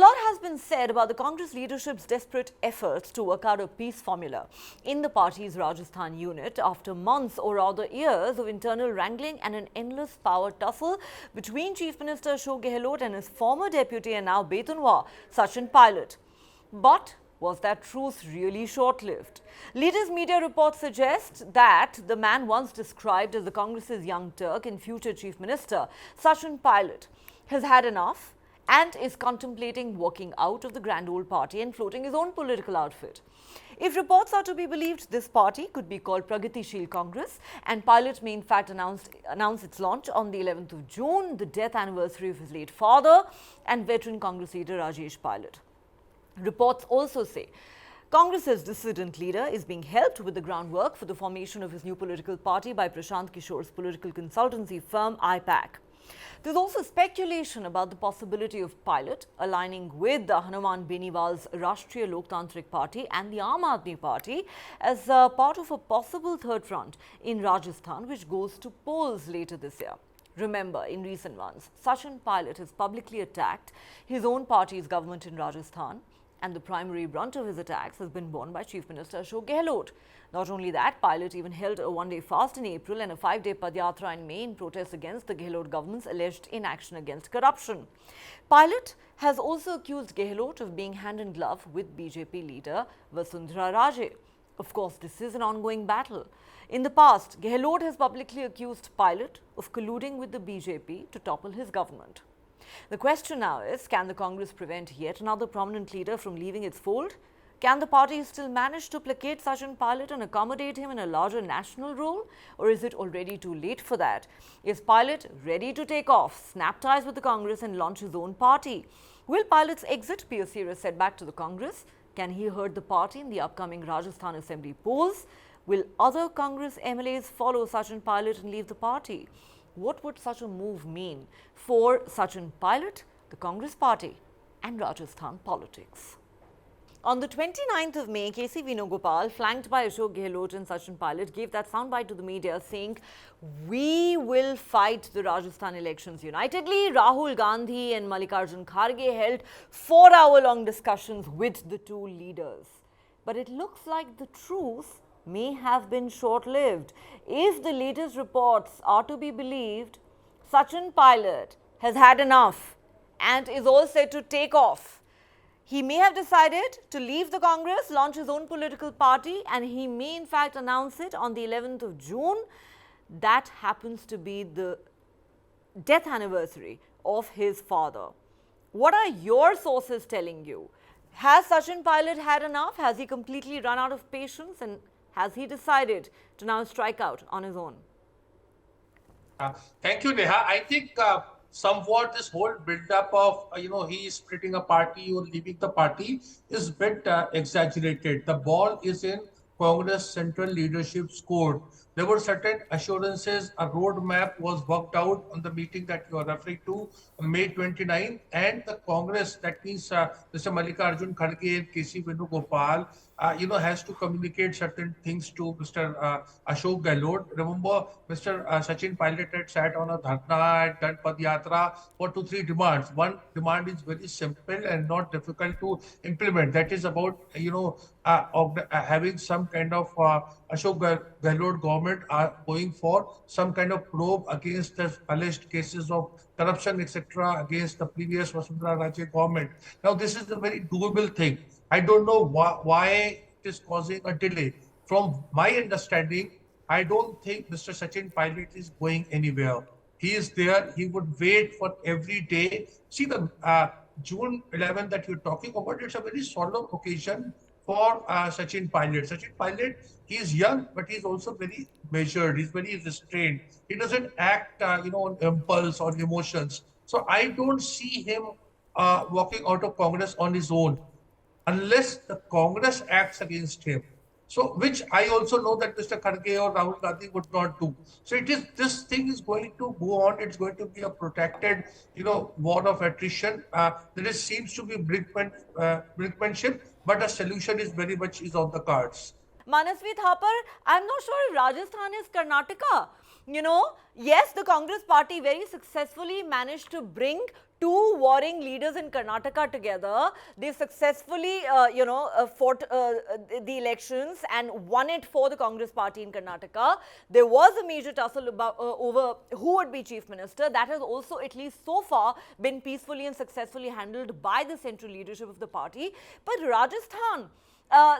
lot has been said about the Congress leadership's desperate efforts to work out a peace formula in the party's Rajasthan unit after months or rather years of internal wrangling and an endless power tussle between Chief Minister Ashok Gehlot and his former deputy and now Betunwa, Sachin Pilot. But was that truce really short-lived? Latest media reports suggest that the man once described as the Congress's young Turk and future Chief Minister, Sachin Pilot, has had enough and is contemplating walking out of the grand old party and floating his own political outfit. If reports are to be believed, this party could be called Pragatishil Congress, and Pilot may in fact announce its launch on the 11th of June, the death anniversary of his late father and veteran Congress leader Rasheed Pilot. Reports also say Congress's dissident leader is being helped with the groundwork for the formation of his new political party by Prashant Kishore's political consultancy firm IPAC. There's also speculation about the possibility of Pilot aligning with the Hanuman Beniwal's Rashtriya Loktantrik Party and the Aam Aadmi Party as part of a possible third front in Rajasthan, which goes to polls later this year. Remember, in recent months, Sachin Pilot has publicly attacked his own party's government in Rajasthan, and the primary brunt of his attacks has been borne by Chief Minister Ashok Gehlot. Not only that, Pilot even held a one-day fast in April and a 5-day Padyatra in May in protest against the Gehlot government's alleged inaction against corruption. Pilot has also accused Gehlot of being hand in glove with BJP leader Vasundhara Raje. Of course, this is an ongoing battle. In the past, Gehlot has publicly accused Pilot of colluding with the BJP to topple his government. The question now is, can the Congress prevent yet another prominent leader from leaving its fold? Can the party still manage to placate Sachin Pilot and accommodate him in a larger national role? Or is it already too late for that? Is Pilot ready to take off, snap ties with the Congress and launch his own party? Will Pilot's exit be a serious setback to the Congress? Can he hurt the party in the upcoming Rajasthan Assembly polls? Will other Congress MLAs follow Sachin Pilot and leave the party? What would such a move mean for Sachin Pilot, the Congress party and Rajasthan politics? On the 29th of May, KC Venugopal, flanked by Ashok Gehlot and Sachin Pilot, gave that soundbite to the media saying, "We will fight the Rajasthan elections unitedly." Rahul Gandhi and Mallikarjun Kharge held 4-hour-long discussions with the two leaders. But it looks like the truce may have been short-lived. If the latest reports are to be believed, Sachin Pilot has had enough and is all set to take off. He may have decided to leave the Congress, launch his own political party, and he may in fact announce it on the 11th of June. That happens to be the death anniversary of his father. What are your sources telling you? Has Sachin Pilot had enough? Has he completely run out of patience? And has he decided to now strike out on his own? Thank you, Neha. I think somewhat this whole build-up of, he is splitting a party or leaving the party is a bit exaggerated. The ball is in Congress Central Leadership's court. There were certain assurances, a roadmap was worked out on the meeting that you are referring to on May 29th, and the Congress, that means Mr. Mallikarjun Kharge and KC Venugopal, has to communicate certain things to Mr. Ashok Gehlot. Remember, Mr. Sachin Pilot had sat on a dharna and done Padyatra for 2-3 demands. One demand is very simple and not difficult to implement. That is about, having some kind of Ashok Gehlot government are going for some kind of probe against the alleged cases of corruption, etc., against the previous Vasundhara Raje government. Now, this is a very doable thing. I don't know why it is causing a delay. From my understanding, I don't think Mr. Sachin Pilot is going anywhere. He is there. He would wait for every day. See, the June 11th that you're talking about, it's a very solemn occasion for Sachin Pilot. Sachin Pilot, he is young, but he's also very measured. He's very restrained. He doesn't act, on impulse or emotions. So I don't see him walking out of Congress on his own, unless the Congress acts against him. So, which I also know that Mr. Kharge or Rahul Gandhi would not do. So, this thing is going to go on. It's going to be a protracted, war of attrition. There seems to be brinkmanship, but a solution is very much on the cards. Manasvi Thapar, I'm not sure if Rajasthan is Karnataka. Yes, the Congress party very successfully managed to bring two warring leaders in Karnataka together. They successfully, fought the elections and won it for the Congress party in Karnataka. There was a major tussle about, over who would be chief minister. That has also, at least so far, been peacefully and successfully handled by the central leadership of the party. But Rajasthan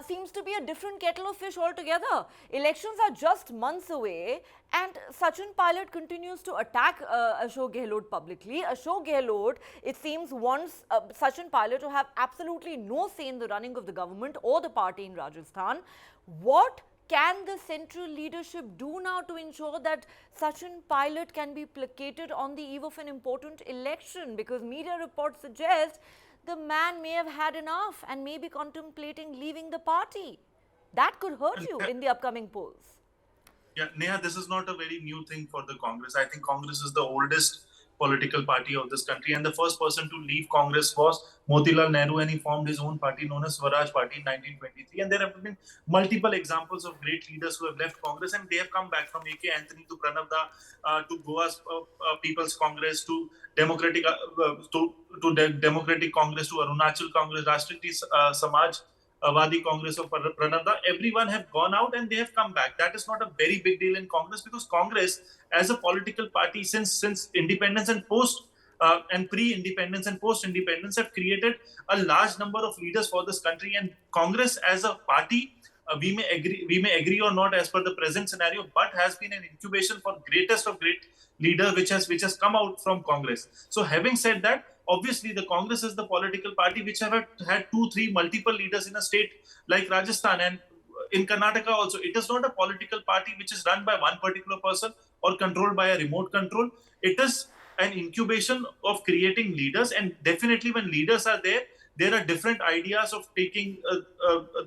seems to be a different kettle of fish altogether. Elections are just months away, and Sachin Pilot continues to attack Ashok Gehlot publicly. Ashok Gehlot, it seems, wants Sachin Pilot to have absolutely no say in the running of the government or the party in Rajasthan. What can the central leadership do now to ensure that Sachin Pilot can be placated on the eve of an important election? Because media reports suggest the man may have had enough and may be contemplating leaving the party. That could hurt you in the upcoming polls. Yeah, Neha, this is not a very new thing for the Congress. I think Congress is the oldest political party of this country, and the first person to leave Congress was Motilal Nehru, and he formed his own party known as Swaraj Party in 1923. And there have been multiple examples of great leaders who have left Congress, and they have come back, from A.K. Anthony to Pranab Da, to Goa's People's Congress, to Democratic Democratic Congress, to Arunachal Congress, Rashtriya Samaj Wadi Congress of Pranab Da. Everyone have gone out and they have come back. That is not a very big deal in Congress, because Congress, as a political party, since independence and post and pre-independence and post-independence, have created a large number of leaders for this country. And Congress, as a party, we may agree or not as per the present scenario, but has been an incubation for greatest of great leader which has come out from Congress. So having said that, obviously the Congress is the political party which have had 2-3 multiple leaders in a state like Rajasthan, and in Karnataka also. It is not a political party which is run by one particular person or controlled by a remote control. It is an incubation of creating leaders, and definitely when leaders are there are different ideas of taking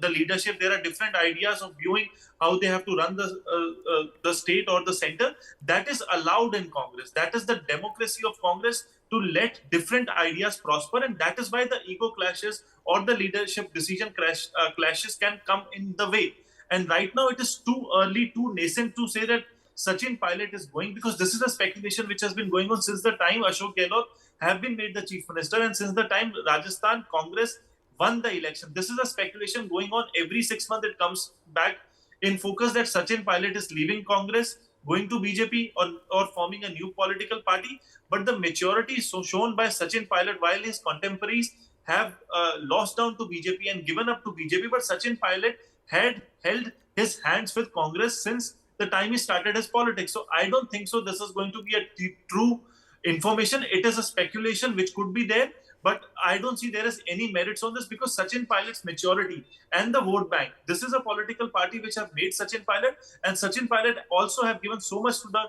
the leadership. There are different ideas of viewing how they have to run the state or the center. That is allowed in Congress. That is the democracy of Congress, to let different ideas prosper, and that is why the ego clashes or the leadership decision clashes can come in the way. And right now it is too early, too nascent to say that Sachin Pilot is going, because this is a speculation which has been going on since the time Ashok Gehlot have been made the chief minister, and since the time Rajasthan Congress won the election. This is a speculation going on every 6 months. It comes back in focus that Sachin Pilot is leaving Congress, going to BJP, or forming a new political party. But the maturity is so shown by Sachin Pilot, while his contemporaries have lost down to BJP and given up to BJP. But Sachin Pilot had held his hands with Congress since the time he started his politics. So I don't think so this is going to be a true information. It is a speculation which could be there, but I don't see there is any merits on this, because Sachin Pilot's maturity and the vote bank, this is a political party which have made Sachin Pilot, and Sachin Pilot also have given so much to the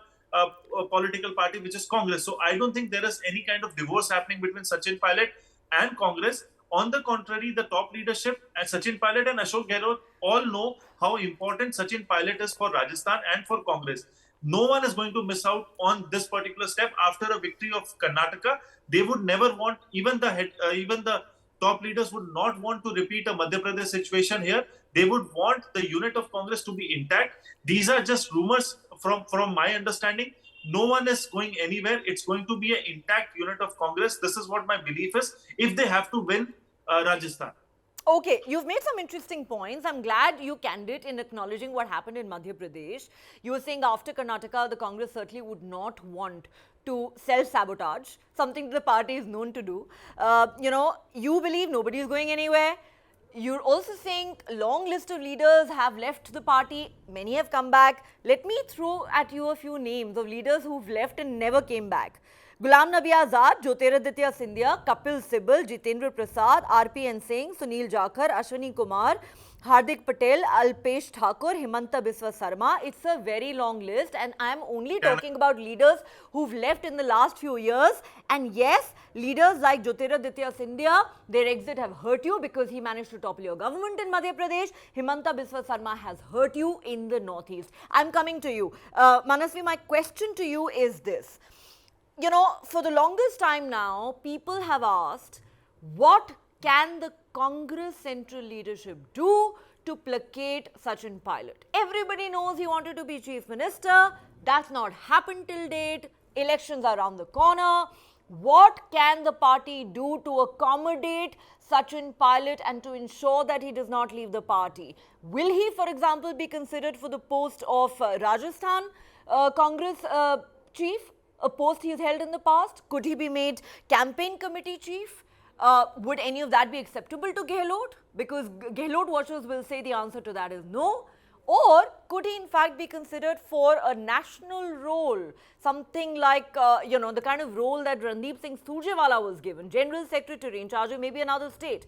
political party which is Congress. So I don't think there is any kind of divorce happening between Sachin Pilot and Congress. On the contrary, the top leadership and Sachin Pilot and Ashok Gehlot all know how important Sachin Pilot is for Rajasthan and for Congress. No one is going to miss out on this particular step. After a victory of Karnataka, they would never want, even the top leaders would not want to repeat a Madhya Pradesh situation here. They would want the unit of Congress to be intact. These are just rumors from my understanding. No one is going anywhere. It's going to be an intact unit of Congress. This is what my belief is, if they have to win Rajasthan. Okay, you've made some interesting points. I'm glad you candid in acknowledging what happened in Madhya Pradesh. You were saying after Karnataka, the Congress certainly would not want to self-sabotage, something the party is known to do. You believe nobody is going anywhere. You're also saying a long list of leaders have left the party. Many have come back. Let me throw at you a few names of leaders who've left and never came back. Ghulam Nabi Azad, Jyotiraditya Scindia, Kapil Sibal, Jitendra Prasad, RPN Singh, Sunil Jakhar, Ashwini Kumar, Hardik Patel, Alpesh Thakur, Himanta Biswa Sarma. It's a very long list, and I'm only talking about leaders who've left in the last few years. And yes, leaders like Jyotiraditya Scindia, their exit have hurt you because he managed to topple your government in Madhya Pradesh. Himanta Biswa Sarma has hurt you in the northeast. I'm coming to you. Manasvi, my question to you is this. For the longest time now, people have asked, what can the Congress central leadership do to placate Sachin Pilot. Everybody knows he wanted to be chief minister. That's not happened till date. Elections are around the corner. What can the party do to accommodate Sachin Pilot and to ensure that he does not leave the party? Will he, for example, be considered for the post of Rajasthan Congress chief, a post he's held in the past? Could he be made campaign committee chief? Would any of that be acceptable to Gehlot? Because Gehlot watchers will say the answer to that is no. Or could he in fact be considered for a national role, something like, the kind of role that Randeep Singh Surjewala was given, General Secretary in charge of maybe another state?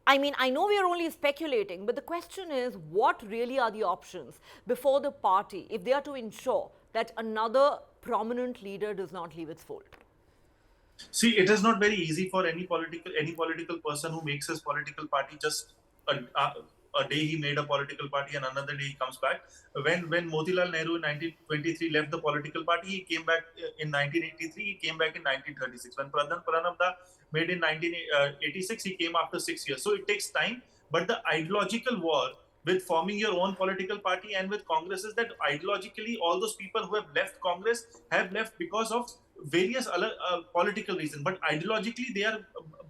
I mean, I know we are only speculating, but the question is, what really are the options before the party if they are to ensure that another prominent leader does not leave its fold? See, it is not very easy for any political person who makes his political party just a day he made a political party and another day he comes back. When Motilal Nehru in 1923 left the political party, he came back in 1983. He came back in 1936. When Pranab Da made in 1986, he came after 6 years. So it takes time. But the ideological war with forming your own political party and with Congress is that ideologically all those people who have left Congress have left because of various other political reasons, but ideologically they are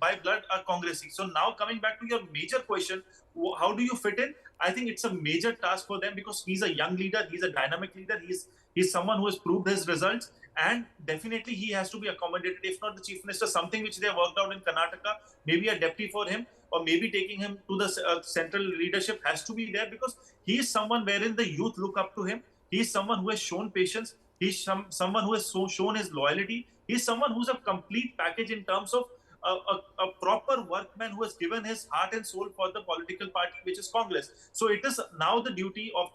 by blood are Congressy. So now coming back to your major question, how do you fit in? I think it's a major task for them because he's a young leader, he's a dynamic leader, he's someone who has proved his results, and definitely he has to be accommodated. If not the chief minister, something which they have worked out in Karnataka, maybe a deputy for him, or maybe taking him to the central leadership has to be there because he is someone wherein the youth look up to him. He is someone who has shown patience. He's someone who has shown his loyalty. He's someone who's a complete package in terms of a proper workman who has given his heart and soul for the political party, which is Congress. So it is now the duty of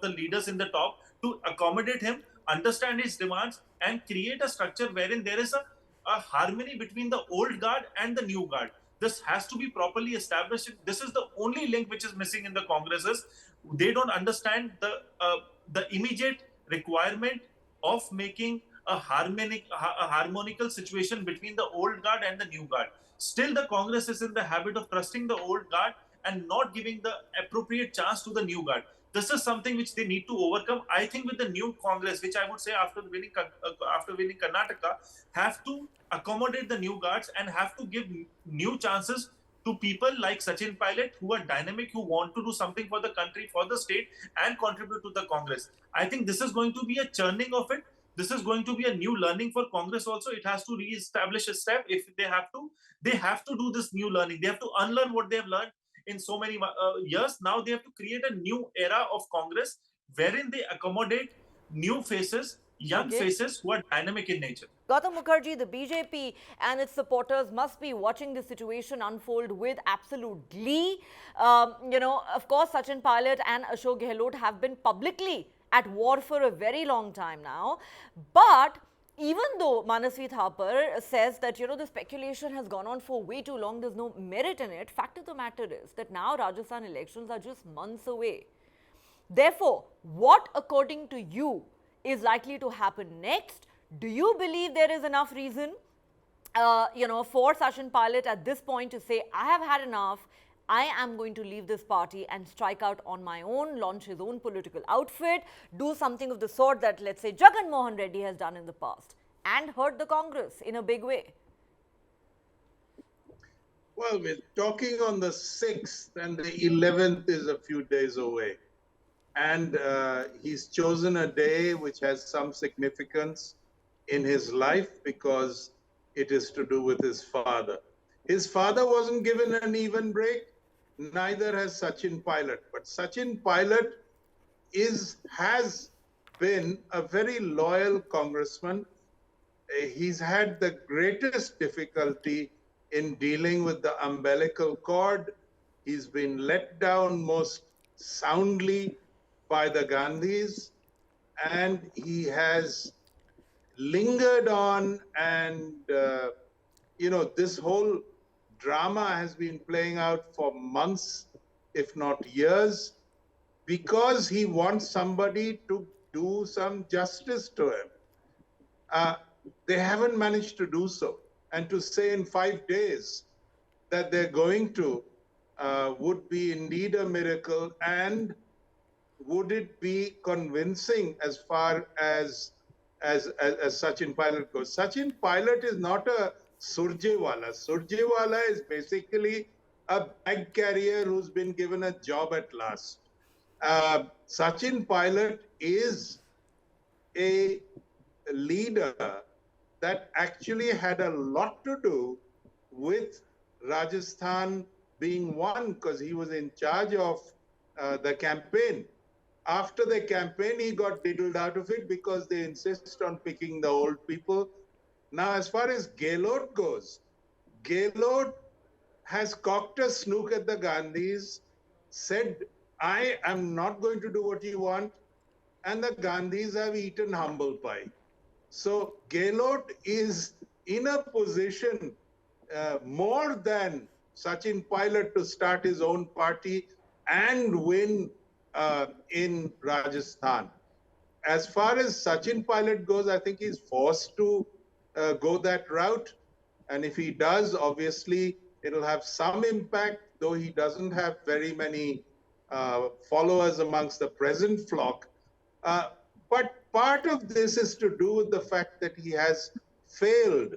the leaders in the top to accommodate him, understand his demands, and create a structure wherein there is a harmony between the old guard and the new guard. This has to be properly established. This is the only link which is missing in the Congresses. They don't understand the immediate requirement of making a harmonical situation between the old guard and the new guard. Still, the Congress is in the habit of trusting the old guard and not giving the appropriate chance to the new guard. This is something which they need to overcome. I think with the new Congress, which I would say after winning Karnataka, have to accommodate the new guards and have to give new chances to people like Sachin Pilot, who are dynamic, who want to do something for the country, for the state, and contribute to the Congress. I think this is going to be a churning of it. This is going to be a new learning for Congress also. It has to re-establish a step if they have to. They have to do this new learning. They have to unlearn what they have learned in so many years. Now they have to create a new era of Congress wherein they accommodate new faces, young faces who are dynamic in nature. Gautam Mukherjee, the BJP and its supporters must be watching the situation unfold with absolute glee. Of course, Sachin Pilot and Ashok Gehlot have been publicly at war for a very long time now. But even though Manasvi Thapar says that, the speculation has gone on for way too long, there's no merit in it, fact of the matter is that now Rajasthan elections are just months away. Therefore, what according to you is likely to happen next? Do you believe there is enough reason, for Sachin Pilot at this point to say, I have had enough, I am going to leave this party and strike out on my own, launch his own political outfit, do something of the sort that, let's say, Jagan Mohan Reddy has done in the past and hurt the Congress in a big way? Well, we're talking on the 6th and the 11th is a few days away. And he's chosen a day which has some significance in his life because it is to do with his father. His father wasn't given an even break, neither has Sachin Pilot. But Sachin Pilot has been a very loyal congressman. He's had the greatest difficulty in dealing with the umbilical cord. He's been let down most soundly by the Gandhis, and he has lingered on, and this whole drama has been playing out for months, if not years, because he wants somebody to do some justice to him. They haven't managed to do so. And to say in 5 days that they're going to would be indeed a miracle, and would it be convincing as far as Sachin Pilot goes? Sachin Pilot is not a Surjewala. Surjewala is basically a bag carrier who's been given a job at last. Sachin Pilot is a leader that actually had a lot to do with Rajasthan being won, because he was in charge of the campaign. After the campaign, he got diddled out of it because they insist on picking the old people. Now, as far as Gehlot goes, Gehlot has cocked a snook at the Gandhis, said, I am not going to do what you want, and the Gandhis have eaten humble pie. So Gehlot is in a position more than Sachin Pilot to start his own party and win in Rajasthan. As far as Sachin Pilot goes, I think he's forced to go that route. And if he does, obviously, it'll have some impact, though he doesn't have very many followers amongst the present flock. But part of this is to do with the fact that he has failed,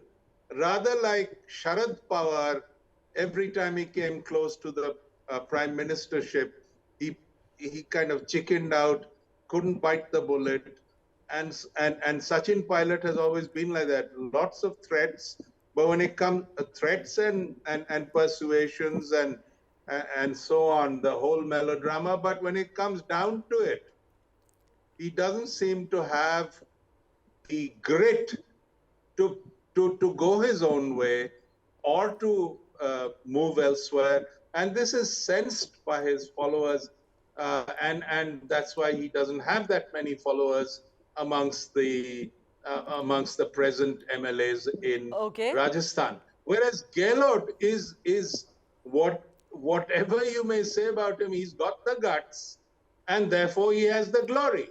rather like Sharad Pawar. Every time he came close to the prime ministership, he kind of chickened out, couldn't bite the bullet. And Sachin Pilot has always been like that. Lots of threats, but when it comes threats and persuasions and so on, the whole melodrama. But when it comes down to it, he doesn't seem to have the grit to go his own way or to move elsewhere. And this is sensed by his followers. And that's why he doesn't have that many followers amongst the present MLAs in Okay. Rajasthan. Whereas Gehlot is whatever you may say about him, he's got the guts, and therefore he has the glory.